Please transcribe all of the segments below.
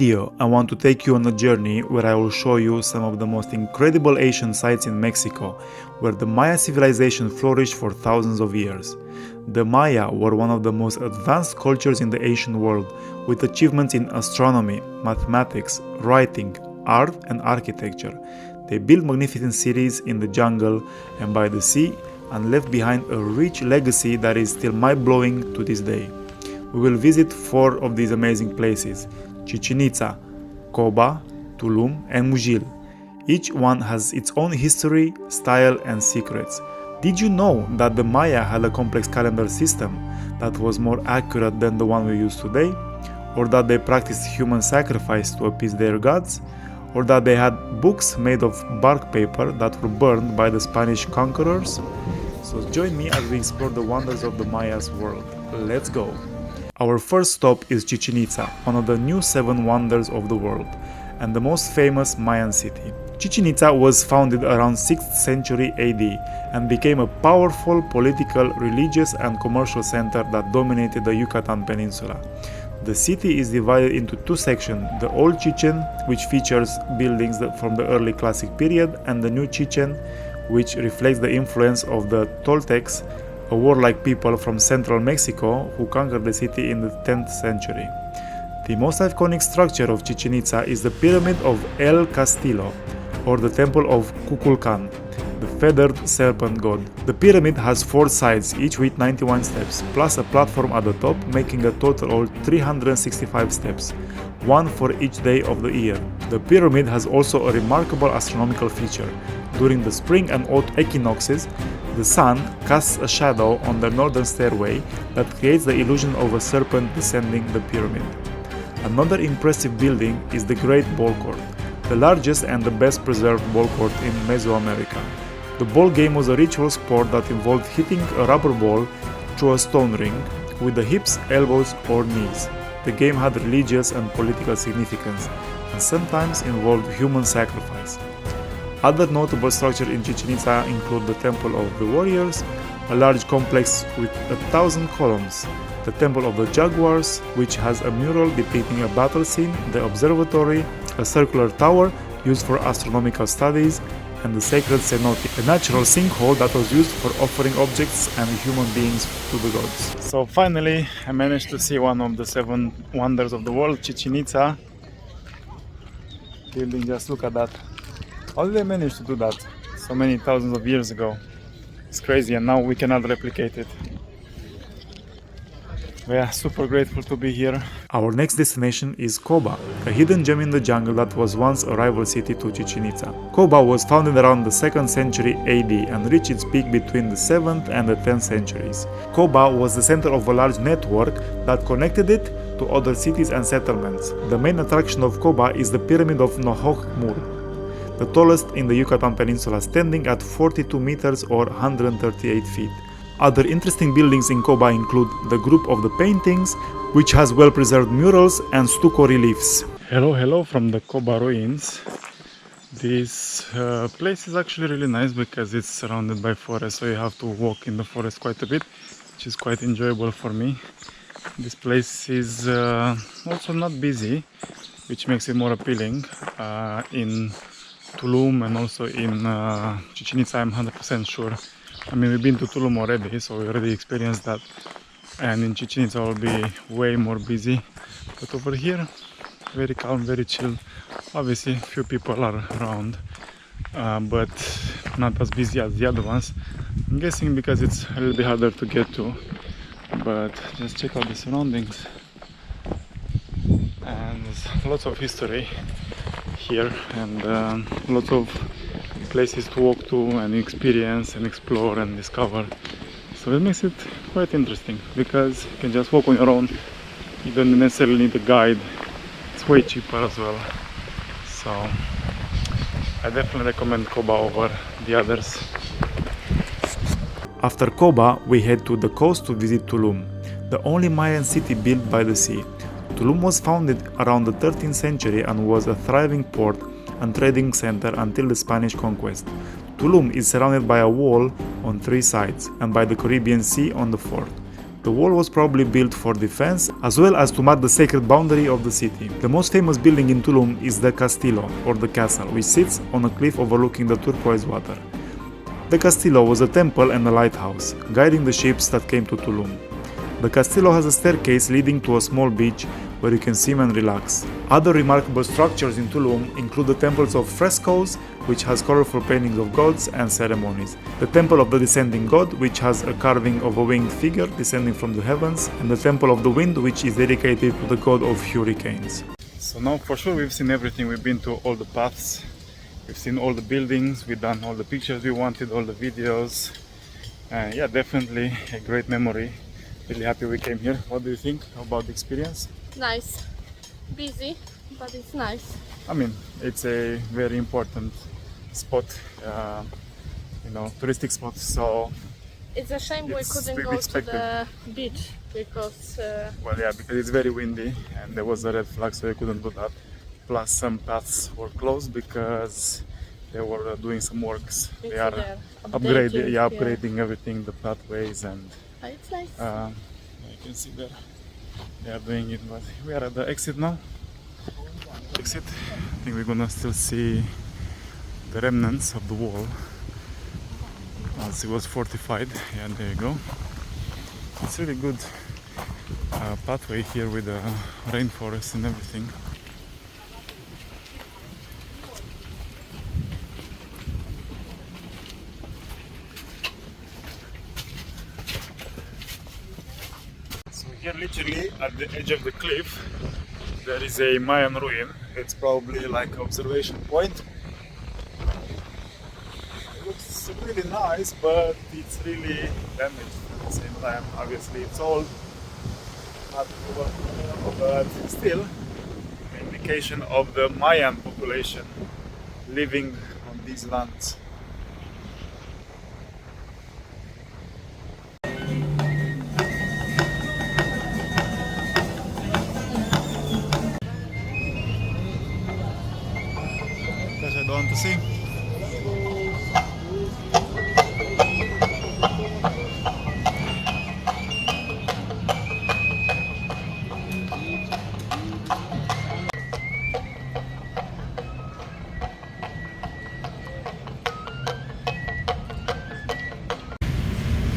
video, I want to take you on a journey where I will show you some of the most incredible ancient sites in Mexico, where the Maya civilization flourished for thousands of years. The Maya were one of the most advanced cultures in the ancient world, with achievements in astronomy, mathematics, writing, art, and architecture. They built magnificent cities in the jungle and by the sea and left behind a rich legacy that is still mind-blowing to this day. We will visit 4 of these amazing places: Chichen Itza, Coba, Tulum, and Muyil. Each one has its own history, style, and secrets. Did you know that the Maya had a complex calendar system that was more accurate than the one we use today? Or that they practiced human sacrifice to appease their gods? Or that they had books made of bark paper that were burned by the Spanish conquerors? So join me as we explore the wonders of the Maya's world. Let's go! Our first stop is Chichen Itza, one of the new 7 wonders of the world, and the most famous Mayan city. Chichen Itza was founded around 6th century AD and became a powerful political, religious, and commercial center that dominated the Yucatan Peninsula. The city is divided into 2 sections: the Old Chichen, which features buildings from the early classic period, and the New Chichen, which reflects the influence of the Toltecs, a warlike people from central Mexico who conquered the city in the 10th century. The most iconic structure of Chichen Itza is the Pyramid of El Castillo, or the Temple of Kukulkan, the feathered serpent god. The pyramid has 4 sides, each with 91 steps, plus a platform at the top, making a total of 365 steps, one for each day of the year. The pyramid has also a remarkable astronomical feature. During the spring and autumn equinoxes, the sun casts a shadow on the northern stairway that creates the illusion of a serpent descending the pyramid. Another impressive building is the Great Ball Court, the largest and the best preserved ball court in Mesoamerica. The ball game was a ritual sport that involved hitting a rubber ball through a stone ring with the hips, elbows, or knees. The game had religious and political significance and sometimes involved human sacrifice. Other notable structures in Chichen Itza include the Temple of the Warriors, a large complex with 1,000 columns, the Temple of the Jaguars, which has a mural depicting a battle scene, the Observatory, a circular tower used for astronomical studies, and the sacred cenote, a natural sinkhole that was used for offering objects and human beings to the gods. So finally, I managed to see one of the 7 wonders of the world, Chichen Itza. Building, just look at that. How did they manage to do that so many thousands of years ago? It's crazy, and now we cannot replicate it. We are super grateful to be here. Our next destination is Coba, a hidden gem in the jungle that was once a rival city to Chichen Itza. Coba was founded around the 2nd century AD and reached its peak between the 7th and the 10th centuries. Coba was the center of a large network that connected it to other cities and settlements. The main attraction of Coba is the Pyramid of Nohoch-Mur, the tallest in the Yucatan Peninsula, standing at 42 meters or 138 feet. Other interesting buildings in Coba include the Group of the Paintings, which has well-preserved murals and stucco reliefs. Hello from the Coba ruins. This place is actually really nice because it's surrounded by forest, so you have to walk in the forest quite a bit, which is quite enjoyable for me. This place is also not busy, which makes it more appealing. In Tulum and also in Chichen Itza, I'm 100% sure. I mean, we've been to Tulum already, so we already experienced that. And in Chichen Itza will be way more busy. But over here, very calm, very chill. Obviously, few people are around, but not as busy as the other ones. I'm guessing because it's a little bit harder to get to. But just check out the surroundings. And there's lots of history here, and lots of places to walk to and experience and explore and discover. So it makes it quite interesting because you can just walk on your own. You don't necessarily need a guide. It's way cheaper as well. So I definitely recommend Coba over the others. After Coba, we head to the coast to visit Tulum, the only Mayan city built by the sea. Tulum was founded around the 13th century and was a thriving port and trading center until the Spanish conquest. Tulum is surrounded by a wall on 3 sides and by the Caribbean Sea on the 4th. The wall was probably built for defense, as well as to mark the sacred boundary of the city. The most famous building in Tulum is the Castillo, or the castle, which sits on a cliff overlooking the turquoise water. The Castillo was a temple and a lighthouse, guiding the ships that came to Tulum. The Castillo has a staircase leading to a small beach where you can swim and relax. Other remarkable structures in Tulum include the temples of Frescoes, which has colorful paintings of gods and ceremonies, the Temple of the Descending God, which has a carving of a winged figure descending from the heavens, and the Temple of the Wind, which is dedicated to the god of hurricanes. So now for sure we've seen everything, we've been to all the paths, we've seen all the buildings, we've done all the pictures we wanted, all the videos. Yeah, definitely a great memory. Really happy we came here. What do you think about the experience? Nice. Busy, but it's nice. I mean, it's a very important spot, touristic spot, so it's a shame we couldn't go to the beach because well, yeah, because it's very windy and there was a red flag, so we couldn't do that. Plus some paths were closed because they were doing some works. They are upgrading everything, the pathways, and it's nice. You can see there they are doing it, but we are at the exit now. Exit. I think we're gonna still see the remnants of the wall as it was fortified. Yeah, there you go. It's really good pathway here with the rainforest and everything. So here, literally at the edge of the cliff, there is a Mayan ruin. It's probably like an observation point. It looks really nice, but it's really damaged at the same time. Obviously it's old, but still an indication of the Mayan population living on these lands. I don't want to see.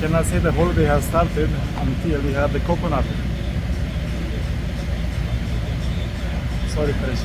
Cannot say the holiday has started until we have the coconut. Sorry, Fresh.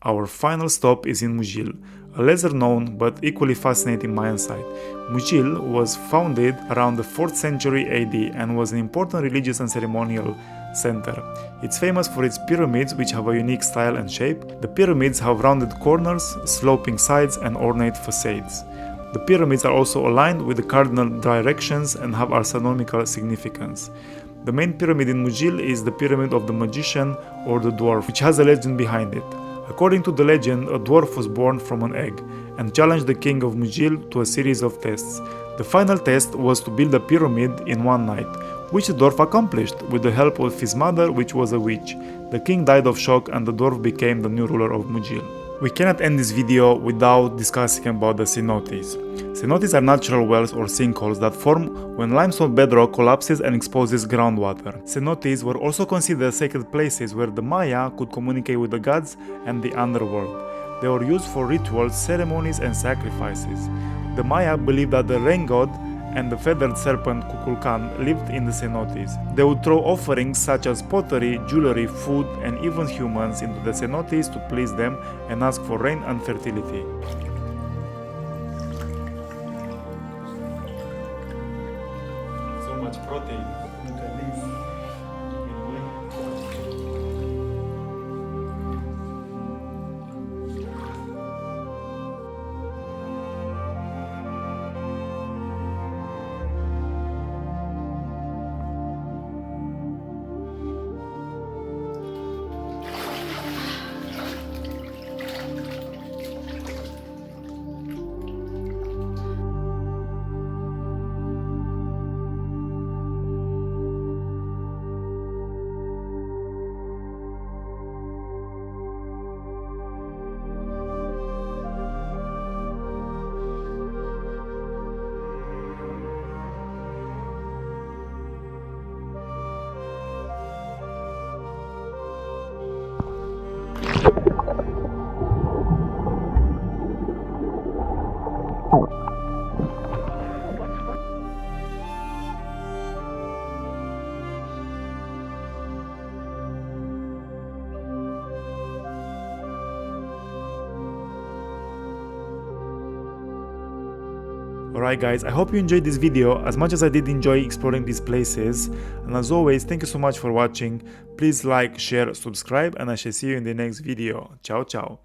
Our final stop is in Muyil, a lesser known but equally fascinating Mayan site. Muyil was founded around the 4th century AD and was an important religious and ceremonial center. It's famous for its pyramids, which have a unique style and shape. The pyramids have rounded corners, sloping sides, and ornate facades. The pyramids are also aligned with the cardinal directions and have astronomical significance. The main pyramid in Muyil is the Pyramid of the Magician or the Dwarf, which has a legend behind it. According to the legend, a dwarf was born from an egg and challenged the king of Muyil to a series of tests. The final test was to build a pyramid in one night, which the dwarf accomplished with the help of his mother, which was a witch. The king died of shock and the dwarf became the new ruler of Muyil. We cannot end this video without discussing about the cenotes. Cenotes are natural wells or sinkholes that form when limestone bedrock collapses and exposes groundwater. Cenotes were also considered sacred places where the Maya could communicate with the gods and the underworld. They were used for rituals, ceremonies, and sacrifices. The Maya believed that the rain god and the feathered serpent Kukulkan lived in the cenotes. They would throw offerings such as pottery, jewelry, food, and even humans into the cenotes to please them and ask for rain and fertility. So much protein. Look at this. Alright guys, I hope you enjoyed this video as much as I did enjoy exploring these places, and as always, thank you so much for watching. Please like, share, subscribe, and I shall see you in the next video. Ciao ciao.